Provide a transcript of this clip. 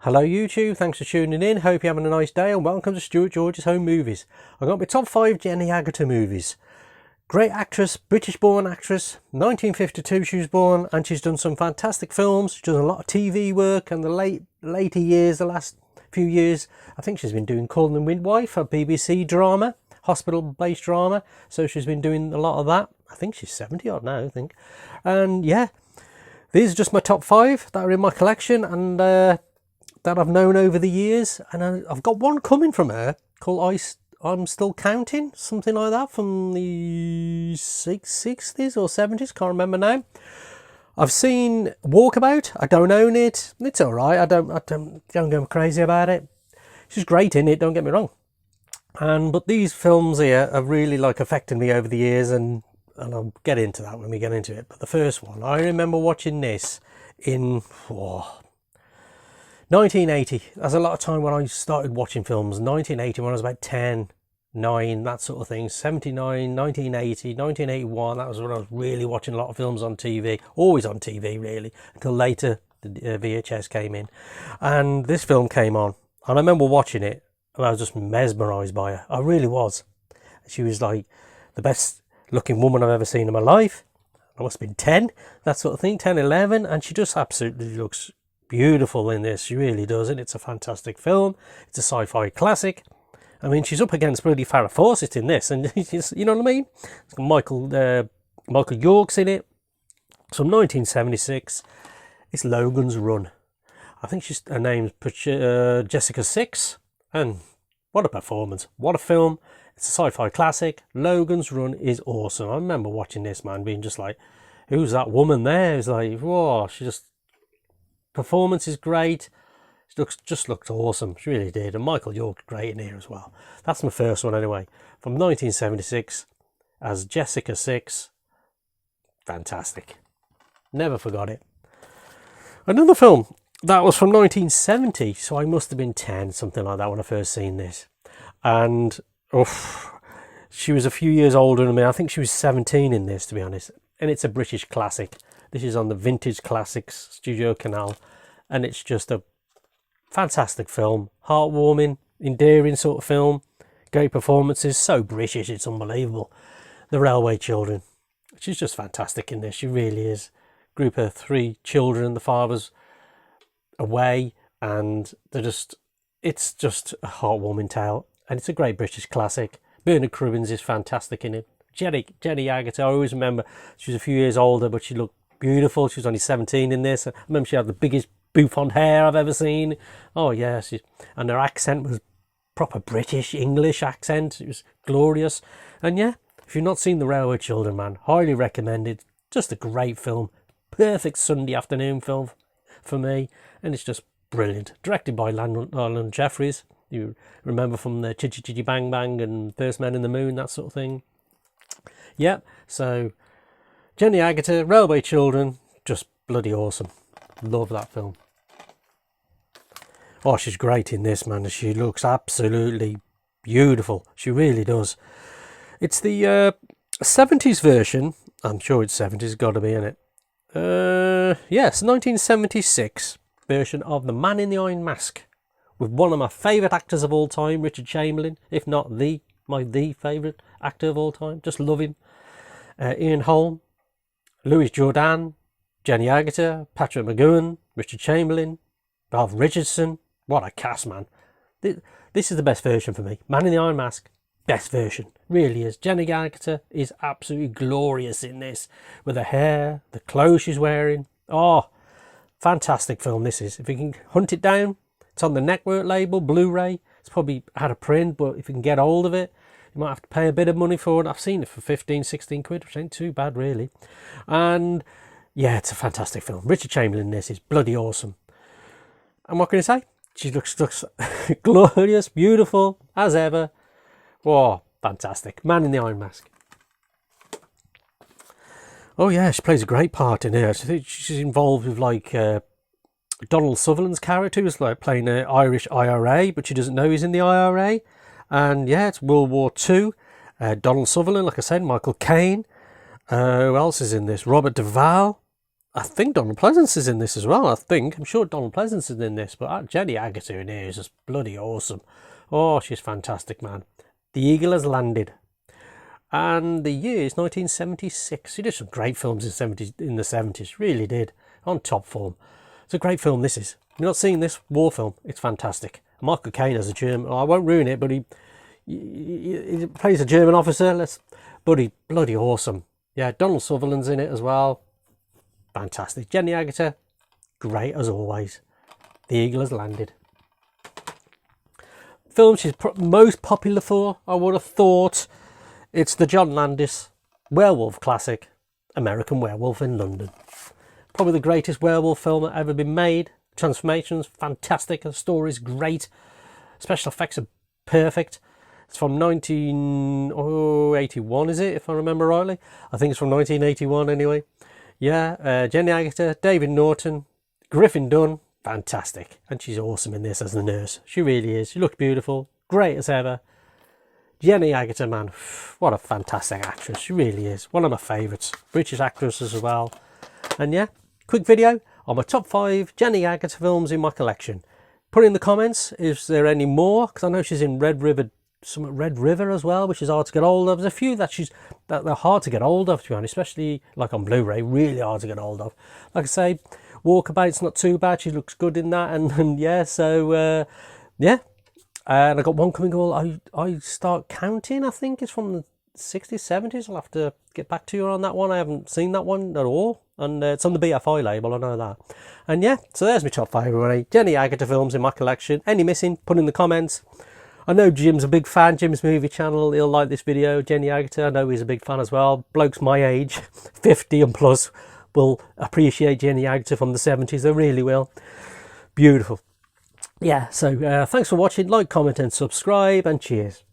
Hello YouTube, thanks for tuning in. Hope you're having a nice day and welcome to Stuart George's Home Movies. I've got my top 5 Jenny Agutter movies. Great actress, British born actress, 1952 she was born, and she's done some fantastic films. She's done a lot of TV work and the later years, the last few years, I think she's been doing Calling the Midwife, a BBC drama, hospital based drama, so she's been doing a lot of that. I think she's 70 odd now, I think. And yeah, these are just my top 5 that are in my collection and that I've known over the years, and I've got one coming from her called I'm Still Counting, something like that, from the 60s or 70s, can't remember now. I've seen Walkabout. I don't own it. It's all right. I don't go crazy about it. She's great in it, don't get me wrong. But these films here have really affected me over the years, and I'll get into that when we get into it. But the first one, I remember watching this in 1980. That's a lot of time when I started watching films. 1980, when I was about 10, 9, that sort of thing. 79, 1980, 1981. That was when I was really watching a lot of films on TV. Always on TV, really, until later the VHS came in. And this film came on. And I remember watching it, and I was just mesmerised by her. I really was. She was like the best looking woman I've ever seen in my life. I must have been 10, that sort of thing, 10, 11. And she just absolutely looks beautiful in this. She really does, and it's a fantastic film. It's a sci-fi classic. I mean, she's up against bloody Farrah Fawcett in this, and you know what I mean. It's got Michael York's in it. It's from 1976. It's Logan's Run. I think her name's Jessica Six, and what a performance! What a film! It's a sci-fi classic. Logan's Run is awesome. I remember watching this, man, being just like, "Who's that woman there?" It's like, whoa, performance is great. She just looked awesome. She really did. And Michael York, great in here as well. That's my first one anyway. From 1976 as Jessica Six. Fantastic. Never forgot it. Another film that was from 1970. So I must have been 10, something like that, when I first seen this. And she was a few years older than me. I think she was 17 in this, to be honest. And it's a British classic. This is on the Vintage Classics Studio Canal, and it's just a fantastic film, heartwarming, endearing sort of film, great performances, so British, it's unbelievable. The Railway Children, she's just fantastic in this, she really is. Group of 3 children, the father's away, and it's just a heartwarming tale, and it's a great British classic. Bernard Cribbins is fantastic in it. Jenny Agutter, I always remember she was a few years older, but she looked beautiful. She was only 17 in this. I remember she had the biggest bouffant hair I've ever seen. Oh yeah, and her accent was proper British English accent. It was glorious. And yeah, if you've not seen The Railway Children, man, highly recommended. Just a great film, perfect Sunday afternoon film for me, and it's just brilliant. Directed by Alan Jeffries. You remember from the Chitty Chitty Bang Bang and First Men in the Moon, that sort of thing. Yep. So Jenny Agutter, Railway Children, just bloody awesome. Love that film. Oh, she's great in this, man. She looks absolutely beautiful. She really does. It's the 70s version. I'm sure it's 70s, got to be in it. Yes, 1976 version of The Man in the Iron Mask, with one of my favourite actors of all time, Richard Chamberlain, if not my favourite actor of all time. Just love him. Ian Holm, Louis Jourdan, Jenny Agutter, Patrick McGoohan, Richard Chamberlain, Ralph Richardson. What a cast, man. This is the best version for me. Man in the Iron Mask, best version. Really is. Jenny Agutter is absolutely glorious in this, with her hair, the clothes she's wearing. Oh, fantastic film this is. If you can hunt it down, it's on the Network label, Blu-ray. It's probably out of print, but if you can get hold of it, you might have to pay a bit of money for it. I've seen it for 15, 16 quid, which ain't too bad, really. And yeah, it's a fantastic film. Richard Chamberlain in this is bloody awesome. And what can I say? She looks glorious, beautiful, as ever. Whoa, fantastic. Man in the Iron Mask. Oh yeah, she plays a great part in here. I think she's involved with Donald Sutherland's character, who's playing an Irish IRA, but she doesn't know he's in the IRA. And yeah, it's World War II. Donald Sutherland, like I said, Michael Caine. Who else is in this? Robert Duvall. I think Donald Pleasance is in this as well. I'm sure Donald Pleasance is in this, but Jenny Agutter in here is just bloody awesome. Oh, she's fantastic, man. The Eagle Has Landed. And the year is 1976. He did some great films in the 70s, really did. On top form. It's a great film, this is. You've not seen this war film, it's fantastic. Michael Caine as a German, I won't ruin it, but he plays a German officer. Bloody awesome. Yeah, Donald Sutherland's in it as well. Fantastic. Jenny Agutter, great as always. The Eagle Has Landed. Film she's most popular for, I would have thought, it's the John Landis werewolf classic, American Werewolf in London. Probably the greatest werewolf film that ever been made. Transformations, fantastic. The story's great. Special effects are perfect. It's from 1981, is it, if I remember rightly? I think it's from 1981 anyway. Yeah, Jenny Agutter, David Norton, Griffin Dunn, fantastic. And she's awesome in this as the nurse. She really is. She looks beautiful, great as ever. Jenny Agutter, man, what a fantastic actress. She really is. One of my favourites. British actress as well. And yeah, quick video on my top 5 Jenny Agutter films in my collection. Put in the comments, is there any more? Because I know she's in Red River as well, which is hard to get hold of. There's a few that they're hard to get hold of, to be honest, especially like on Blu-ray, really hard to get hold of. Like I say, Walkabout's not too bad. She looks good in that, and yeah, so yeah. And I got one coming called I Start Counting, I think it's from the 60s, 70s. I'll have to get back to you on that one. I haven't seen that one at all, and it's on the BFI label, I know that. And yeah, so there's my top 5, everybody. Jenny Agutter films in my collection. Any missing, put in the comments. I know Jim's a big fan, Jim's Movie Channel, he'll like this video. Jenny Agutter, I know he's a big fan as well. Blokes my age, 50 and plus, will appreciate Jenny Agutter from the 70s, they really will. Beautiful. Yeah, so thanks for watching, like, comment and subscribe, and cheers.